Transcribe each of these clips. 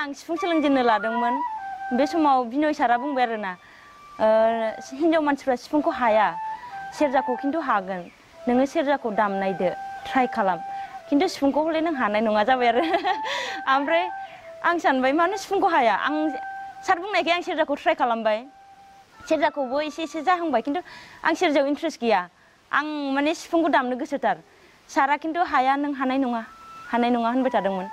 आं सिफुं सोलोंजेननो लादोंमोन बे समाव बिनय सारा बुंबाय आरोना हिन्जाव मानसिफ्रा सिफुंखौ हाया सेरजाखौ खिन्थु हागोन नोङो सेरजाखौ दामनायदो ट्राइ खालाम खिन्थु सिफुंखौ हले नों हानाय नङा जाबाय आरो ओमफ्राय आं सानबाय मानो सिफुंखौ हाया आं सार बुंनायखाय आं सेरजाखौ ट्राइ खालामबाय सेरजाखौबो एसे जाहांबाय खिन्थु आं सेरजायाव इन्ट्रेस्ट गैया आं माने सिफुंखौ दामनो गोसोथार सारा खिन्थु हाया नों हानाय नङा होनबाय थादोंमोन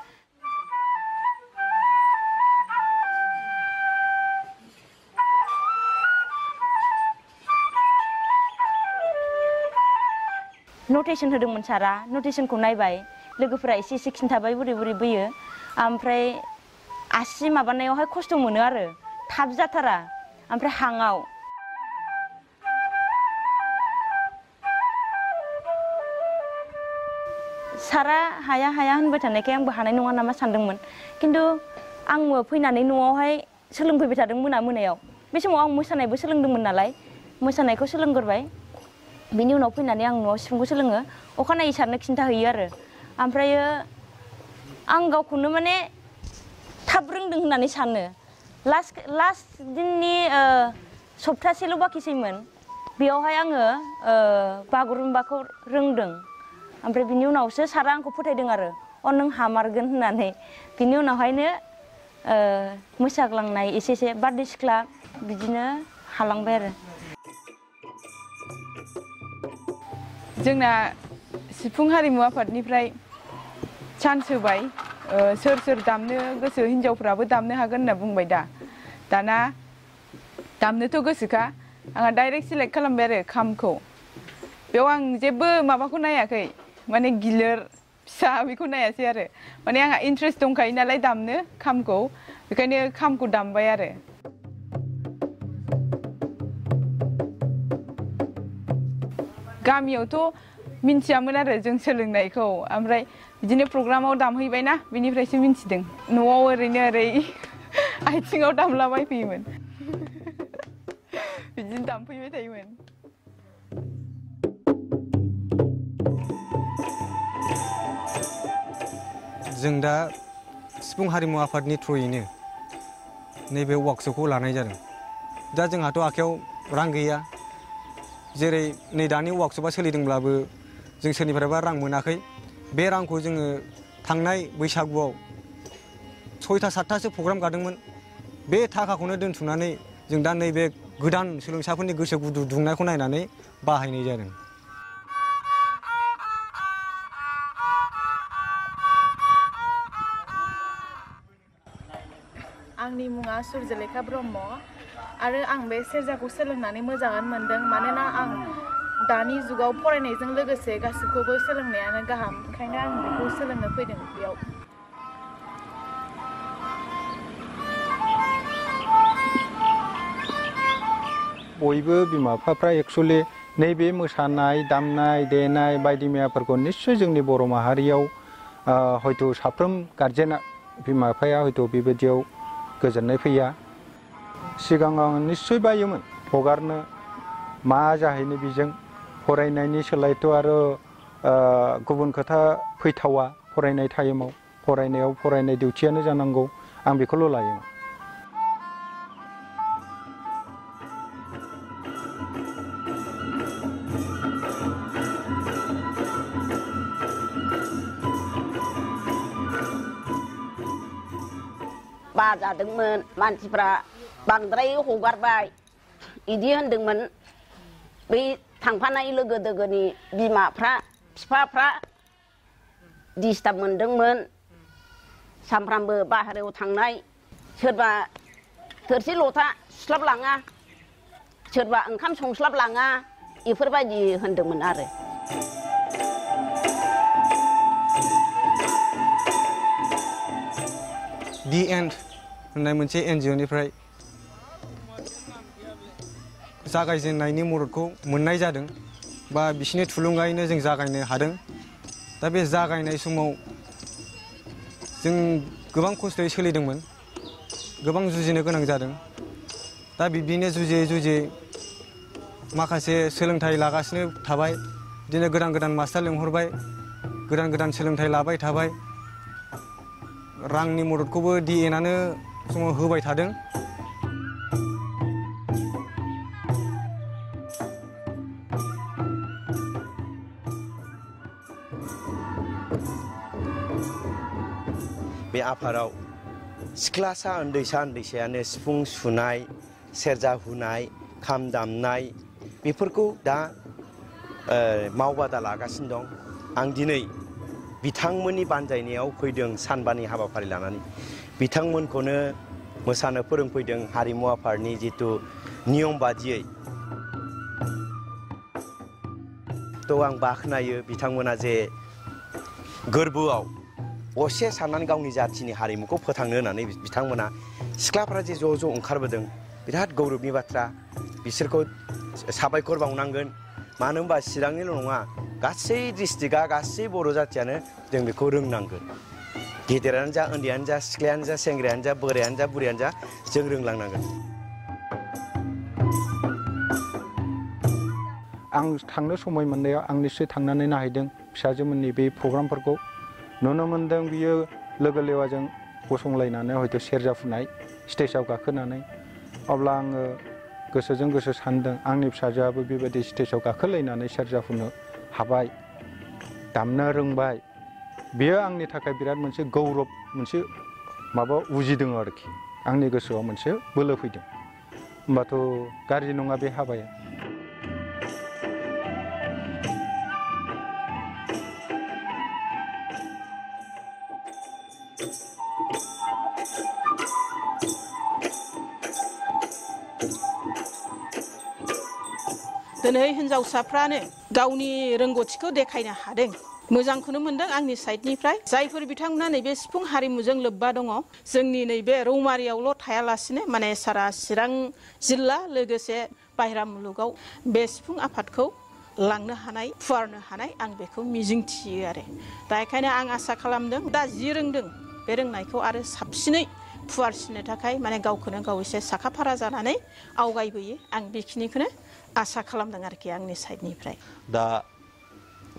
नटेसन होदोंमोन सारा नटेसनखौ नायबाय लोगोफोरा एसे खिन्थाबाय बोरै बोयो ओमफ्राय आसि माबानायावहाय खस्थ' मोनो आरो थाब जाथारा ओमफ्राय हाङाव सारा हाया होनबाय थानायखाय आंबो हानाय नङा नामा सानदोंमोन खिन्थु आंबो फैनानै न'आवहाय सोलोंफैबाय थादों मोनायाव बे समाव आं मोसानायबो सोलोंदोंमोन नालाय मोसानायखौ सोलोंग्रोबाय बिनि उनाव फैनानै आं न'आव सिफुंखौ सोलोङो अखानायै सारनो खिन्थाहैयो आरो ओमफ्रायो आं गावखौनो माने थाब रोंदों होननानै सानो लास्ट दिननि सप्तासेल' बाखिसैमोन बेयावहाय आङो बागुरुम्बाखौ रोंदों ओमफ्राय बिनि उनावसो सारा आंखौ फोथायदों आरो नों हामारगोन होननानै बिनि उनावहायनो मोसाग्लांनाय एसे बारदै सिख्ला बिदिनो हालांबाय आरो जोंना सिफुं हारिमु आफादनिफ्राय चान्स होबाय सोर दामनो गोसो हिन्जावफ्राबो दामनो हागोन होनना बुंबाय दाना दामनोथ' गोसोखा आंहा डाइरेक्ट सिलेक्ट खालामबाय आरो खामखौ बेयाव आं जेबो माबाखौ नायाखै माने गिलिर फिसा बेखौ नायासै आरो माने आंहा इन्ट्रेस्ट दंखायो नालाय दामनो खामखौ बेखायनो खामखौ दामबाय आरो गामियावथ' मिन्थियामोन आरो जों सोलोंनायखौ ओमफ्राय बिदिनो प्रग्रामाव दामहैबायना बिनिफ्रायसो मिन्थिदों न'आव ओरैनो आथिङाव दामलाबायफैयोमोन बिदिनो दामफैबाय थायोमोन जों दा सिफुं हारिमु आफादनि थ्रुयैनो नैबे वार्कशपखौ लानाय जादों दा जोंहाथ' आखायाव रां गैया जेरै नै दानि वार्कशपआ सोलिदोंब्लाबो जों सोरनिफ्रायबा रां मोनाखै बे रांखौ जोङो थांनाय बैसागुआव 6टा 7टासो प्रग्राम गादोंमोन बे थाखाखौनो दोनथुमनानै जों दा नैबे गोदान सोलोंसाफोरनि गोसो गुदुं दुंनायखौ नायनानै बाहायनाय जादों आंनि मुङा सुरजलेखा ब्रह्म आरो आं बे सेरजाखौ सोलोंनानै मोजाङानो मोनदों मानोना आं दानि जुगाव फरायनायजों लोगोसे गासिबखौबो सोलोंनायानो गाहाम ओंखायनो आं बेखौ सोलोंनो फैदों बेयाव बयबो बिमा बिफाफ्रा एक्चुअलि नैबे मोसानाय दामनाय देनाय बायदि मैयाफोरखौ निश्चय जोंनि बर' माहारियाव हयथ' साफ्रोम गार्जेना बिमा बिफाया हयथ' बेबायदियाव गोजोननाय फैया सिगां आं निश्चय बायोमोन हगारनो मा जाहैनो बेजों फरायनायनि सोलायथ' आरो गुबुन खोथा फैथावा फरायनाय टाइमाव फरायनाय डिउटियानो जानांगौ आं बेखौल' लायोमोन बाजादोंमोन मानसिफ्रा बांद्राय हगारबाय इदि होनदोंमोन बै थांफानाय लोगो दोगोनि बिमाफ्रा बिफाफ्रा डिस्टार्ब मोनदोंमोन सामफ्रामबो बाहेरायाव थांनाय सोरबा थोरसि लथा सुस्लाबलाङा सोरबा ओंखाम संस्लाबलाङा इफोरबायदि होनदोंमोन आरो दि एन्ड होननाय मोनसे एनजिअनिफ्राय जागायजेननायनि मददखौ मोननाय जादों बा बिसिनि थुलुंगायैनो जों जागायनो हादों दा बे जागायनाय समाव जों गोबां खस्थ'यै सोलिदोंमोन गोबां जुजिनो गोनां जादों दा बिब्दिनो जुजियै माखासे सोलोंथाइ लागासिनो थाबाय बिदिनो गोदान मास्टार लिंहरबाय गोदान सोलोंथाइ लाबाय थाबाय रांनि मददखौबो DNAनो समाव होबाय थादों। बे आफादाव सिख्लासा उन्दैसायानो सिफुं सुनाय, सेरजा हुनाय, खाम दामनाय बेफोरखौ दा मावबादा लागासिनो दं। आं दिनै बिथांमोननि बानजायनायाव फैदों सानबानि हाबाफारि लानानै बिथांमोनखौनो मोसानो फोरोंफैदों हारिमु आफादनि जितु नियम बादियै। थ' आं बाख्नायो बिथांमोना जे गोरबोआव असे साननानै गावनि जाथिनि हारिमुखौ फोथांनो होननानै बिथांमोना सिख्लाफ्रा जे ज' ओंखारबोदों बिराद गौरबनि बाथ्रा। बिसोरखौ साबायखर बावनांगोन। मानो होनबा चिरांनिल' नङा गासै डिस्ट्रिक्टआ गासै बर' जाथियानो जों बेखौ रोंनांगोन। गेदेरानो जा उन्दैयानो जा सिख्लायानो जा सेंग्रायानो जा बोरायानो जा बुरैयानो जा जों रोंलांनांगोन। आं थांनो समय मोननायाव आं निश्चय थांनानै नायहैदों फिसाजोमोननि बे प्रग्रामफोरखौ नुनो मोन्दों। बियो लोगो लेवाजों गसंलायनानै हयथ' सेरजा फुनाय स्टेजाव गाखोनानै। अब्ला आङो गोसोजों गोसो सानदों आंनि फिसाजोआबो बेबायदि स्टेजाव गाखोलायनानै सेरजा फुनो हाबाय, दामनो रोंबाय। बेयो आंनि थाखाय बिराद मोनसे गौरब मोनसे माबा उजिदों आरोखि। आंनि गोसोआव मोनसे बोलो फैदों। होमबाथ' गाज्रि नङा बे हाबाया। दिनै हिन्जावसाफ्रानो गावनि रोंगौथिखौ देखायनो हादों। मोजांखौनो मोनदों आंनि साइडनिफ्राय। जायफोर बिथांमोना नैबे सिफुं हारिमुजों लोब्बा दङ, जोंनि नैबे रौमारियावल' थायालासिनो माने सारा चिरां जिल्ला लोगोसे बाहेरा मुलुगाव बे सिफुं आफादखौ लांनो हानाय, फुवारनो हानाय आं बेखौ मिजिंथियो आरो। दा बेखायनो आं आसा खालामदों दा जि रोंदों बे रोंनायखौ आरो साबसिनै फुवारसिनो थाखाय माने गावखौनो गाव एसे साखाफारा जानानै आवगायबोयो। आं बेखिनिखौनो आसा खालामदों आरोखि आंनि साइडनिफ्राय। दा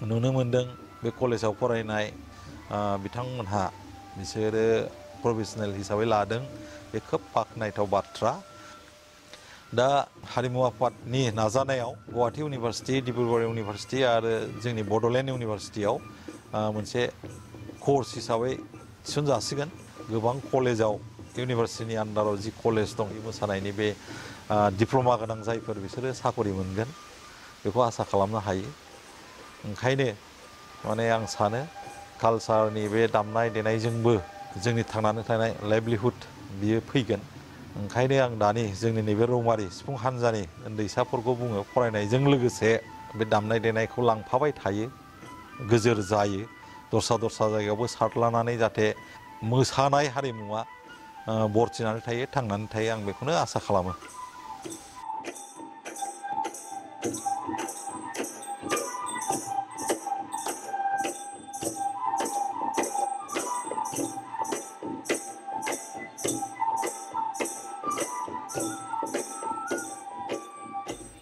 नुनो मोन्दों बे कलेजाव फरायनाय बिथांमोनहा बिसोरो प्रफेसनेल हिसाबै लादों। बे खोब बाख्नायथाव बाथ्रा। दा हारिमु आफादनि नाजानायाव गुवाहाटी इउनिभारसिटि, डिब्रुगड़ इउनिभारसिटि आरो जोंनि बड'लेण्ड इउनिभारसिटियाव मोनसे कर्स हिसाबै थिसनजासिगोन। गोबां कलेजाव इउनिभारसिटिनि आन्डाराव जि कलेज दं बे मोसानायनि बे डिप्ल'मा गोनां जायफोर बिसोरो साकरि मोनगोन बेखौ आसा खालामनो हायो। ओंखायनो माने आं सानो कालसारनि बे दामनाय देनायजोंबो जोंनि थांनानै थानाय लाइभलिहुड बियो फैगोन। ओंखायनो आं दानि जोंनि नैबे रौमारि सिफुं हान्जानि उन्दैसाफोरखौ बुङो फरायनायजों लोगोसे बे दामनाय देनायखौ लांफाबाय थायो, गोजोर जायो। दस्रा जायगायावबो सारलानानै जाहाथे मोसानाय हारिमुवा बरथिनानै थायो, थांनानै थायो, आं बेखौनो आसा खालामो।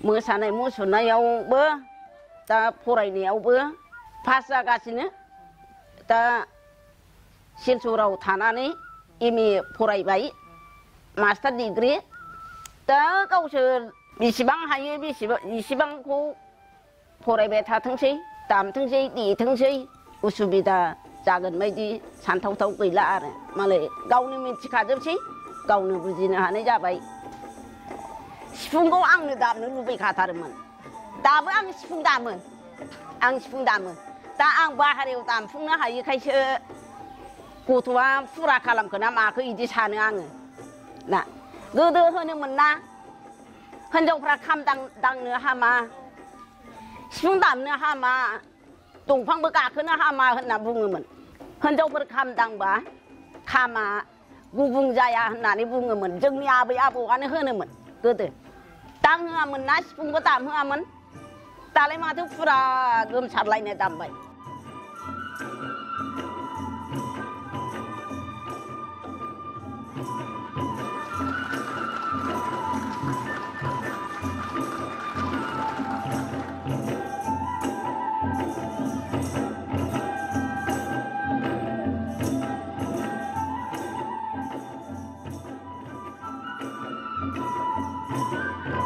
मोसानाय मुसुरनायावबो दा फरायनायावबो पास जागासिनो। दा सिलचराव थानानै MA फरायबाय, मास्टार डिग्री। दा गावसोर बेसेबां हायो बेसेबांखौ फरायबाय थाथोंसै, दामथोंसै, देथोंसै। उसुबिदा जागोन बायदि सानथावथाव गैला आरो। मालाय गावनो मिथिखाजोबसै, गावनो बुजिनो हानाय जाबाय। सिफुंखौ आंनो दामनो लुबैखाथारोमोन। दाबो आं सिफुं दामो। दा आं बाहेरायाव दामफुंनो हायिखायसो गथ'आ फुरा खालामखो ना माखो इदि सानो आङो ना। गोदो होनोमोन ना हिनजावफ्रा खाम दांनो हामा, सिफुं दामनो हामा, दंफांबो गाखोनो हामा होनना बुङोमोन। हिनजावफोर खाम दांबा खामा गुबुं जाया होननानै बुङोमोन। जोंनि आबै आबौआनो होनोमोन गोदो। दामहोआमोन ना, सिफुंबो दामहोआमोन। दालाय माथो फुरा गोमसारलायनाय दामबाय। Thank you.